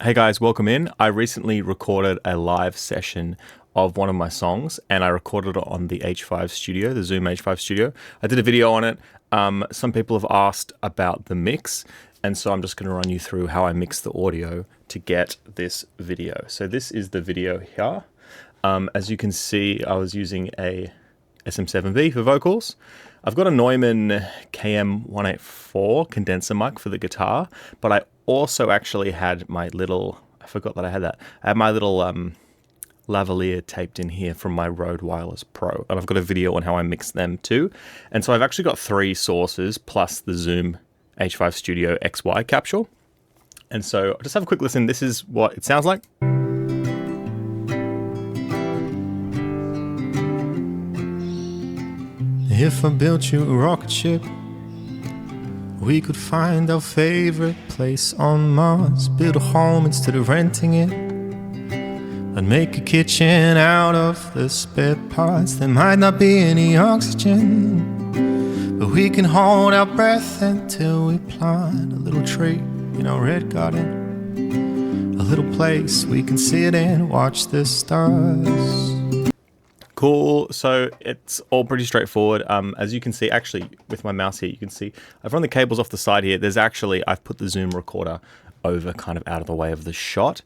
Hey guys, welcome in. I recently recorded a live session of one of my songs and I recorded it on the H5 Studio, the Zoom H5 Studio. I did a video on it. Some people have asked about the mix, and so I'm just going to run you through how I mix the audio to get this video. So this is the video here. As you can see, I was using a SM7B for vocals. I've got a Neumann KM184 condenser mic for the guitar, but I also actually had my little, I forgot that I had that. I had my little lavalier taped in here from my Rode Wireless Pro, and I've got a video on how I mix them too. And so I've actually got 3 sources plus the Zoom H5 Studio XY capsule. And so I'll just have a quick listen. This is what it sounds like. If I built you a rocket ship, we could find our favorite place on Mars, build a home instead of renting it, and make a kitchen out of the spare parts. There might not be any oxygen, but we can hold our breath until we plant a little tree in our red garden, a little place we can sit in, watch the stars. Cool, so it's all pretty straightforward. As you can see, actually with my mouse here, you can see I've run the cables off the side here. There's actually, I've put the Zoom recorder over kind of out of the way of the shot,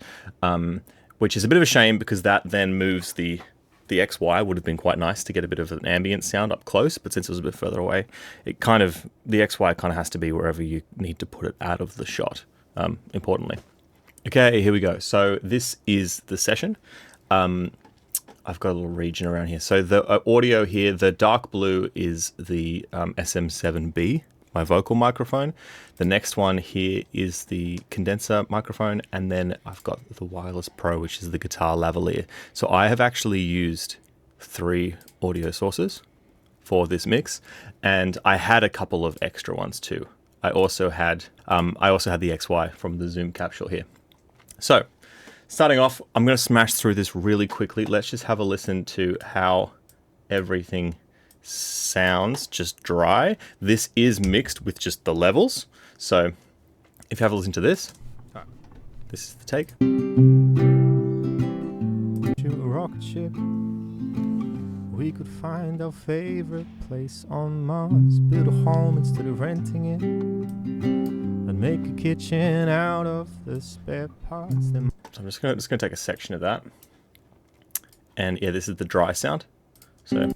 which is a bit of a shame because that then moves the XY. Would have been quite nice to get a bit of an ambient sound up close, but since it was a bit further away, it kind of, the XY kind of has to be wherever you need to put it out of the shot, importantly. Okay, here we go. So this is the session. I've got a little region around here. So the audio here, the dark blue is the SM7B, my vocal microphone. The next one here is the condenser microphone. And then I've got the Wireless Pro, which is the guitar lavalier. So I have actually used 3 audio sources for this mix. And I had a couple of extra ones too. I also had the XY from the Zoom capsule here. So starting off, I'm going to smash through this really quickly. Let's just have a listen to how everything sounds just dry. This is mixed with just the levels. So if you have a listen to this, this is the take. To a rocket ship, we could find our favorite place on Mars, build a home instead of renting it, and make a kitchen out of the spare parts. So I'm just gonna take a section of that, and yeah, this is the dry sound. So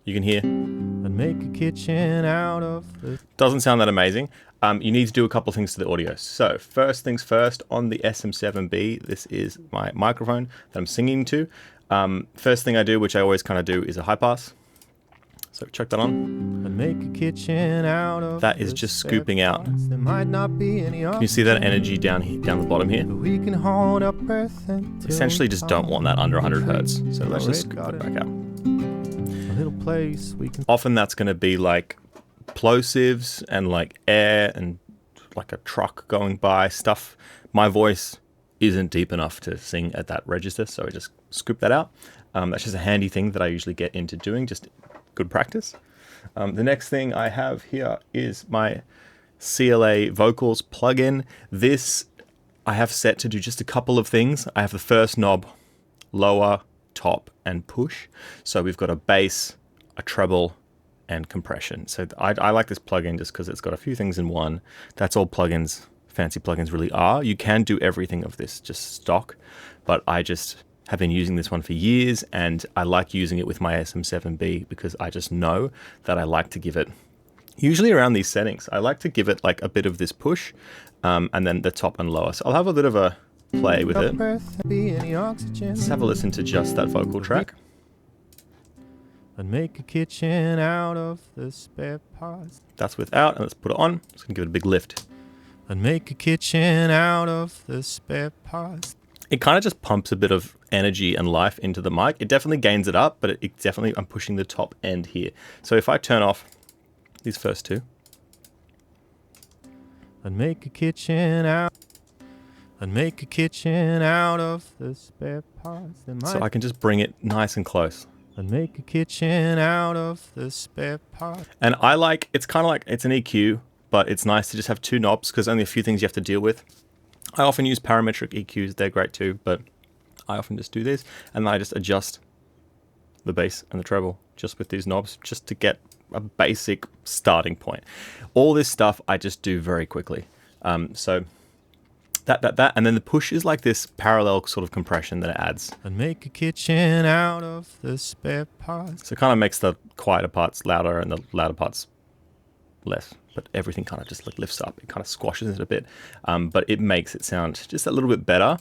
you can hear. And make a kitchen out of the. Doesn't sound that amazing. You need to do a couple of things to the audio. So first things first, on the SM7B, this is my microphone that I'm singing to. First thing I do, which I always kind of do, is a high pass. So chuck that on. And make a kitchen out of that is just scooping out. There might not be any. Can you see that energy down here, down the bottom here? We can hold our breath until essentially just don't want that under 100 hertz. So let's just scoop that back out. A little place we can. Often that's going to be like plosives and like air and like a truck going by stuff. My voice isn't deep enough to sing at that register, so I just scoop that out. That's just a handy thing that I usually get into doing, just good practice. The next thing I have here is my CLA-Vocals plugin. This I have set to do just a couple of things. I have the first knob, lower, top, and push. So we've got a bass, a treble, and compression. So I like this plugin just because it's got a few things in one. That's all plugins, fancy plugins really are. You can do everything of this just stock, but I just have been using this one for years, and I like using it with my SM7B because I just know that I like to give it, usually around these settings, I like to give it like a bit of this push, and then the top and lower. So I'll have a bit of a play with it. Let's have a listen to just that vocal track. And make a kitchen out of the spare parts. That's without, and let's put it on. Just gonna give it a big lift. And make a kitchen out of the spare parts. It kind of just pumps a bit of energy and life into the mic. It definitely gains it up, but it definitely, I'm pushing the top end here. So if I turn off these first 2. And make a kitchen out. And make a kitchen out of the spare parts. So I can just bring it nice and close. And make a kitchen out of the spare parts. And I like, it's kind of like, it's an EQ, but it's nice to just have 2 knobs because only a few things you have to deal with. I often use parametric EQs, they're great too, but I often just do this, and then I just adjust the bass and the treble just with these knobs, just to get a basic starting point. All this stuff I just do very quickly. So that, and then the push is like this parallel sort of compression that it adds. And make a kitchen out of the spare parts. So it kind of makes the quieter parts louder and the louder parts less, but everything kind of just like lifts up. It kind of squashes it a bit, but it makes it sound just a little bit better.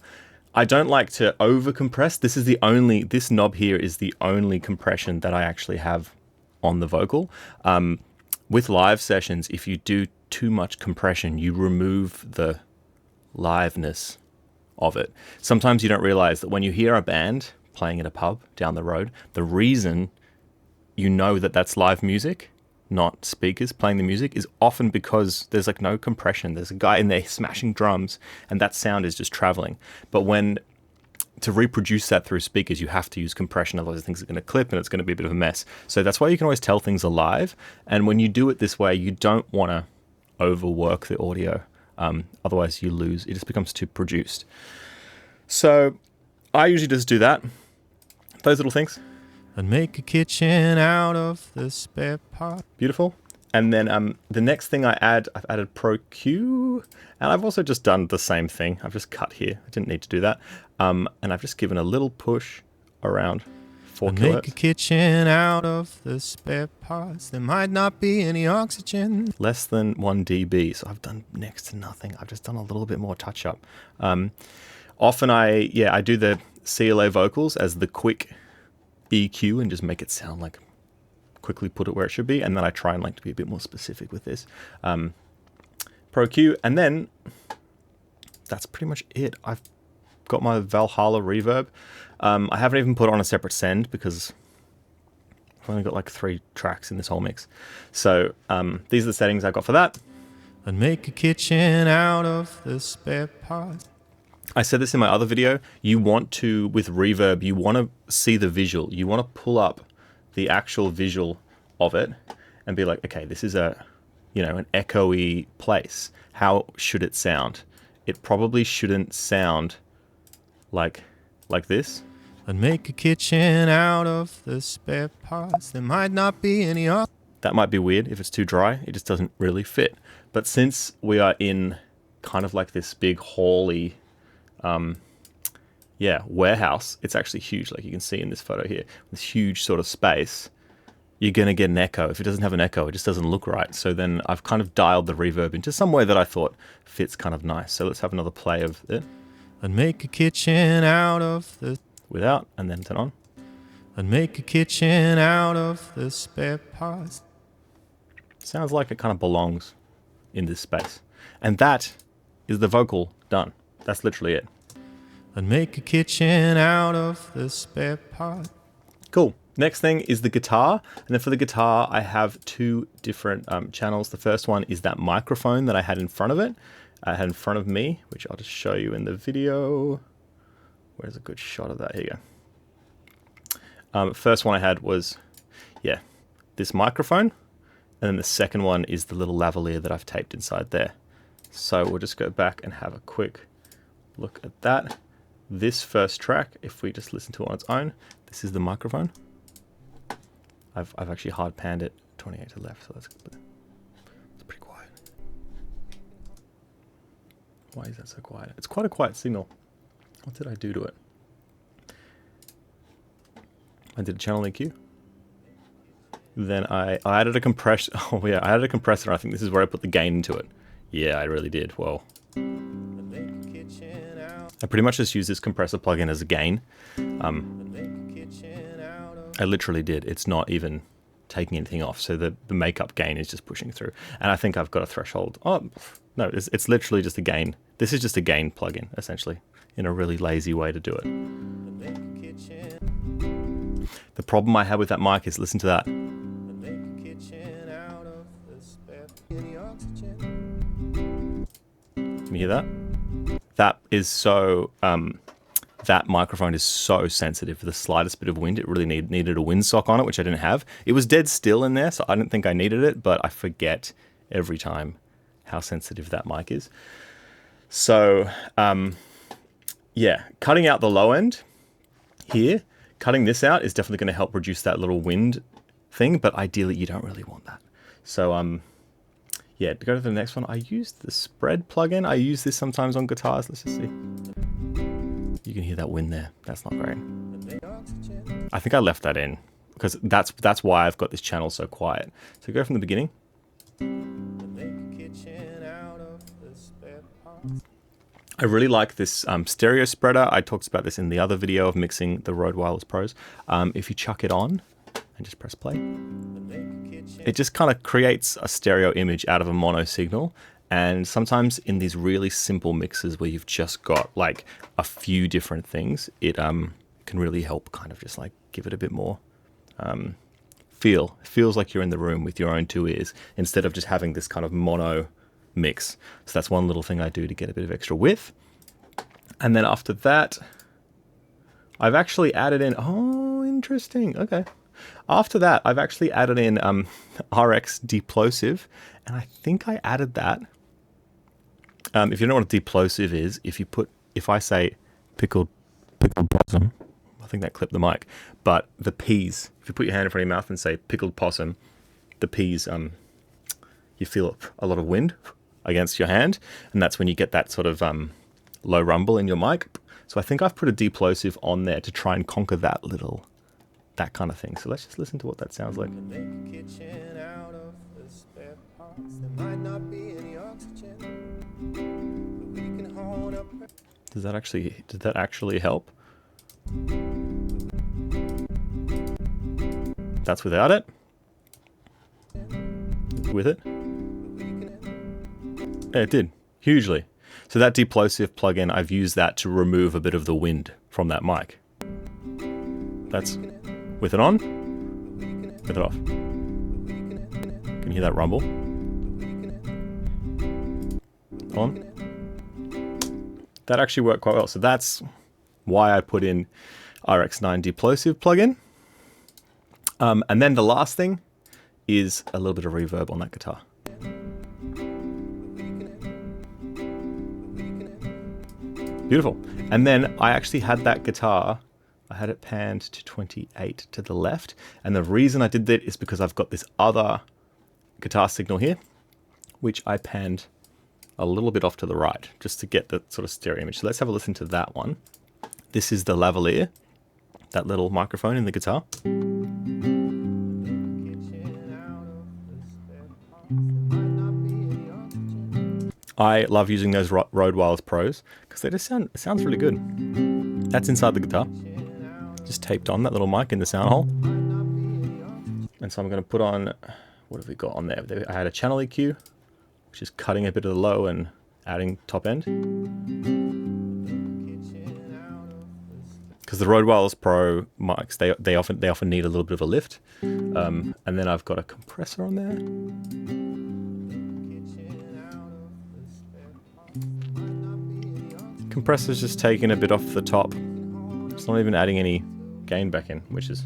I don't like to over compress. This knob here is the only compression that I actually have on the vocal. With live sessions, if you do too much compression, you remove the liveness of it. Sometimes you don't realize that when you hear a band playing at a pub down the road, the reason you know that that's live music, not speakers playing the music, is often because there's like no compression. There's a guy in there smashing drums and that sound is just traveling. But to reproduce that through speakers, you have to use compression, otherwise things are going to clip and it's going to be a bit of a mess. So that's why you can always tell things are live. And when you do it this way, you don't want to overwork the audio. Otherwise you lose, it just becomes too produced. So I usually just do that, those little things. And make a kitchen out of the spare part. Beautiful. And then the next thing I've added Pro Q, and I've also just done the same thing. I've just cut here. I didn't need to do that. And I've just given a little push around 4 kilohertz. Make a kitchen out of the spare parts. There might not be any oxygen. Less than 1 dB, so I've done next to nothing. I've just done a little bit more touch up. Often I do the CLA-Vocals as the quick EQ and just make it sound like, quickly put it where it should be, and then I try and like to be a bit more specific with this. Pro Q, and then that's pretty much it. I've got my Valhalla reverb. I haven't even put on a separate send because I've only got like 3 tracks in this whole mix. So these are the settings I've got for that. And make a kitchen out of the spare parts. I said this in my other video, with reverb, you want to see the visual. You want to pull up the actual visual of it and be like, okay, this is an echoey place. How should it sound? It probably shouldn't sound like this. And make a kitchen out of the spare parts. There might not be any That might be weird if it's too dry. It just doesn't really fit. But since we are in kind of like this big hall-y warehouse, it's actually huge, like you can see in this photo here, this huge sort of space, you're going to get an echo. If it doesn't have an echo, it just doesn't look right. So then I've kind of dialed the reverb into some way that I thought fits kind of nice. So let's have another play of it. And make a kitchen out of the... Without, and then turn on. And make a kitchen out of the spare parts. Sounds like it kind of belongs in this space. And that is the vocal done. That's literally it. And make a kitchen out of the spare part. Cool. Next thing is the guitar. And then for the guitar, I have 2 different channels. The first one is that microphone that I had in front of it. I had in front of me, which I'll just show you in the video. Where's a good shot of that? Here you go. First one I had was, this microphone. And then the second one is the little lavalier that I've taped inside there. So we'll just go back and have a quick look at that. This first track, if we just listen to it on its own, this is the microphone. I've actually hard panned it 28 to the left, so it's pretty quiet. Why is that so quiet? It's quite a quiet signal. What did I do to it? I did a channel EQ. Then I added a compressor. Oh yeah, I added a compressor. I think this is where I put the gain into it. Yeah, I really did. Well, I pretty much just use this compressor plugin as a gain. I literally did. It's not even taking anything off. So the makeup gain is just pushing through. And I think I've got a threshold. Oh, no, it's literally just a gain. This is just a gain plugin, essentially, in a really lazy way to do it. The problem I had with that mic is, listen to that. Can you hear that? That is so, that microphone is so sensitive. For the slightest bit of wind, it really needed a windsock on it, which I didn't have. It was dead still in there, so I didn't think I needed it, but I forget every time how sensitive that mic is. So, yeah, cutting out the low end here, cutting this out is definitely going to help reduce that little wind thing, but ideally you don't really want that. So, yeah, to go to the next one, I used the spread plugin. I use this sometimes on guitars. Let's just see. You can hear that wind there. That's not great. I think I left that in because that's why I've got this channel so quiet. So go from the beginning. I really like this stereo spreader. I talked about this in the other video of mixing the Rode Wireless Pros. If you chuck it on and just press play, it just kind of creates a stereo image out of a mono signal. And sometimes in these really simple mixes where you've just got like a few different things, it can really help kind of just like give it a bit more feel. It feels like you're in the room with your own two ears instead of just having this kind of mono mix. So that's one little thing I do to get a bit of extra width. And then after that, I've actually added in, oh, interesting. Okay. After that, I've actually added in RX deplosive, and I think I added that. If you don't know what a deplosive is, if I say pickled possum, I think that clipped the mic, but the P's, if you put your hand in front of your mouth and say pickled possum, the P's, you feel a lot of wind against your hand, and that's when you get that sort of low rumble in your mic. So I think I've put a deplosive on there to try and conquer that kind of thing. So let's just listen to what that sounds like. Did that actually help? That's without it. With it. Yeah, it did. Hugely. So that deplosive plugin, I've used that to remove a bit of the wind from that mic. That's with it on, with it off. Can you hear that rumble? On. That actually worked quite well. So that's why I put in RX9 deplosive plugin. And then the last thing is a little bit of reverb on that guitar. Beautiful. And then I actually had that guitar, I had it panned to 28 to the left. And the reason I did that is because I've got this other guitar signal here, which I panned a little bit off to the right, just to get the sort of stereo image. So let's have a listen to that one. This is the Lavalier, that little microphone in the guitar. I love using those Rode Wireless Pros because they just it sounds really good. That's inside the guitar. Just taped on that little mic in the sound hole. And so I'm going to put on, what have we got on there? I had a channel EQ, which is cutting a bit of the low and adding top end. Because the Rode Wireless Pro mics, they often need a little bit of a lift. And then I've got a compressor on there. Compressor's just taking a bit off the top. It's not even adding any gain back in, which is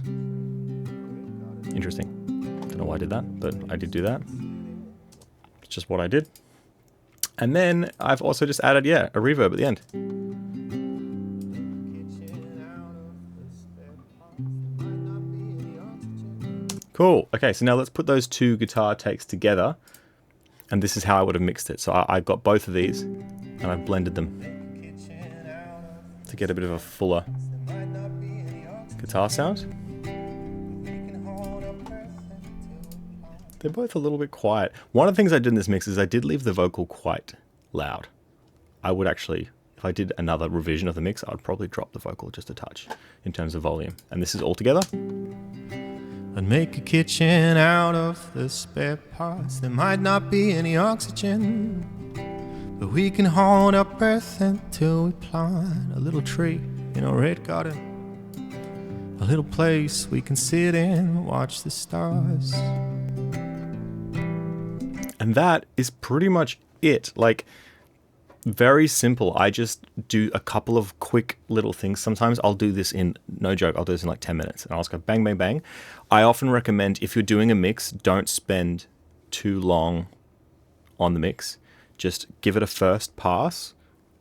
interesting. Don't know why I did that, but I did do that. It's just what I did. And then I've also just added, a reverb at the end. Cool. Okay, so now let's put those two guitar takes together. And this is how I would have mixed it. So I got both of these and I blended them to get a bit of a fuller guitar sound. They're both a little bit quiet. One of the things I did in this mix is I did leave the vocal quite loud. I would actually, if I did another revision of the mix, I'd probably drop the vocal just a touch in terms of volume. And this is all together. I'd make a kitchen out of the spare parts. There might not be any oxygen, but we can hold our breath until we plant a little tree in our red garden. A little place we can sit in and watch the stars. And that is pretty much it. Like, very simple. I just do a couple of quick little things. Sometimes I'll do this in, no joke, I'll do this in like 10 minutes. And I'll just go bang, bang, bang. I often recommend, if you're doing a mix, don't spend too long on the mix. Just give it a first pass,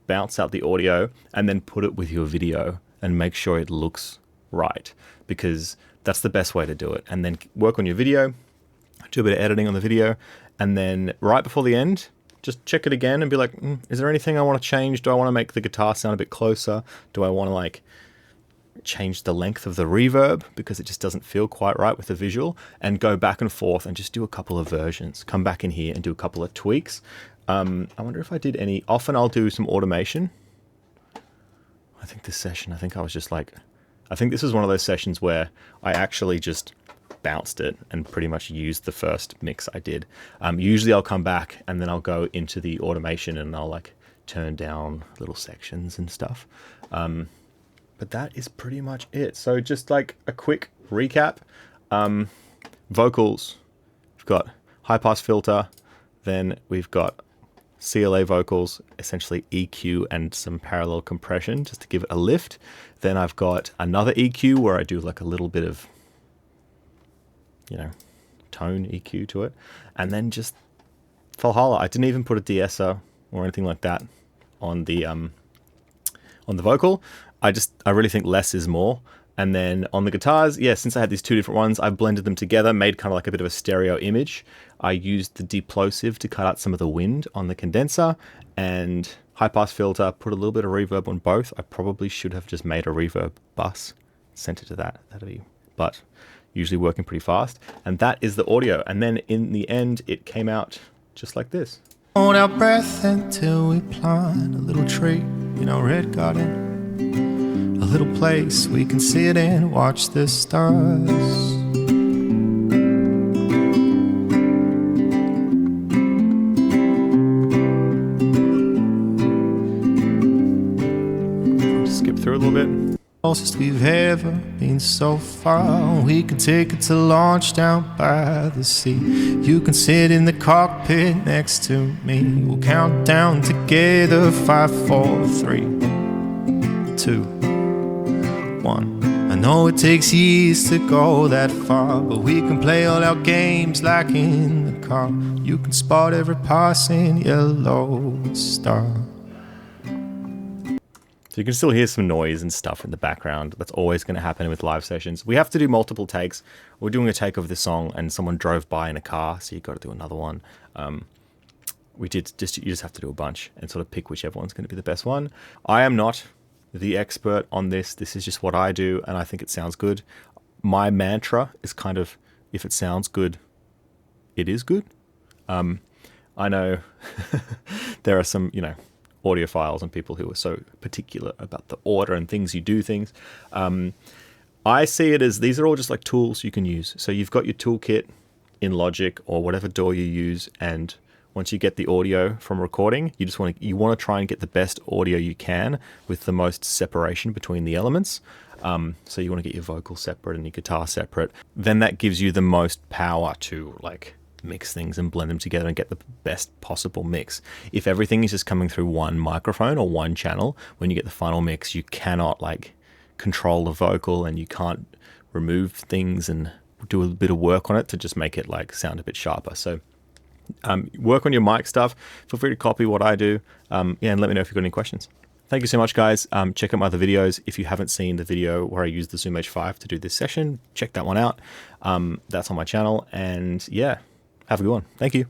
bounce out the audio and then put it with your video and make sure it looks right, because that's the best way to do it. And then work on your video, do a bit of editing on the video, and then right before the end, just check it again and be like, is there anything I want to change? Do I want to make the guitar sound a bit closer? Do I want to like change the length of the reverb because it just doesn't feel quite right with the visual? And go back and forth and just do a couple of versions. Come back in here and do a couple of tweaks. I wonder if I did any. Often I'll do some automation. I think this session, I think this was one of those sessions where I actually just bounced it and pretty much used the first mix I did. Usually I'll come back and then I'll go into the automation and I'll like turn down little sections and stuff. But that is pretty much it. So just like a quick recap. Vocals, we've got high pass filter, then we've got CLA-Vocals, essentially EQ and some parallel compression just to give it a lift. Then I've got another EQ where I do like a little bit of, you know, tone EQ to it. And then just Valhalla. I didn't even put a de-esser or anything like that on the vocal. I really think less is more. And then on the guitars, yeah, since I had these two different ones, I blended them together, made kind of like a bit of a stereo image. I used the deplosive to cut out some of the wind on the condenser, and high pass filter, put a little bit of reverb on both. I probably should have just made a reverb bus, sent it to that. But usually working pretty fast. And that is the audio. And then in the end, it came out just like this. Hold our breath until we plant a little tree in our red garden. A little place we can sit and watch the stars. Skip through a little bit. Closest we've ever been so far. We can take it to launch down by the sea. You can sit in the cockpit next to me. We'll count down together. 5, 4, 3, 2, 1. I know it takes years to go that far, but we can play all our games like in the car. You can spot every passing yellow star. So you can still hear some noise and stuff in the background. That's always going to happen with live sessions. We have to do multiple takes. We're doing a take of this song and someone drove by in a car, so you've got to do another one. You just have to do a bunch and sort of pick whichever one's going to be the best one. I am not the expert on this. This is just what I do, and I think it sounds good. My mantra is kind of, if it sounds good, it is good. I know there are some, audiophiles and people who are so particular about the order and things you do things. I see it as these are all just like tools you can use. So you've got your toolkit in Logic or whatever DAW you use, and once you get the audio from recording, you want to try and get the best audio you can with the most separation between the elements. So you want to get your vocal separate and your guitar separate. Then that gives you the most power to like mix things and blend them together and get the best possible mix. If everything is just coming through one microphone or one channel, when you get the final mix, you cannot like control the vocal and you can't remove things and do a bit of work on it to just make it like sound a bit sharper. So work on your mic stuff. Feel free to copy what I do. And let me know if you've got any questions. Thank you so much, guys. Check out my other videos. If you haven't seen the video where I used the Zoom H5 to do this session, check that one out. That's on my channel. And yeah, have a good one. Thank you.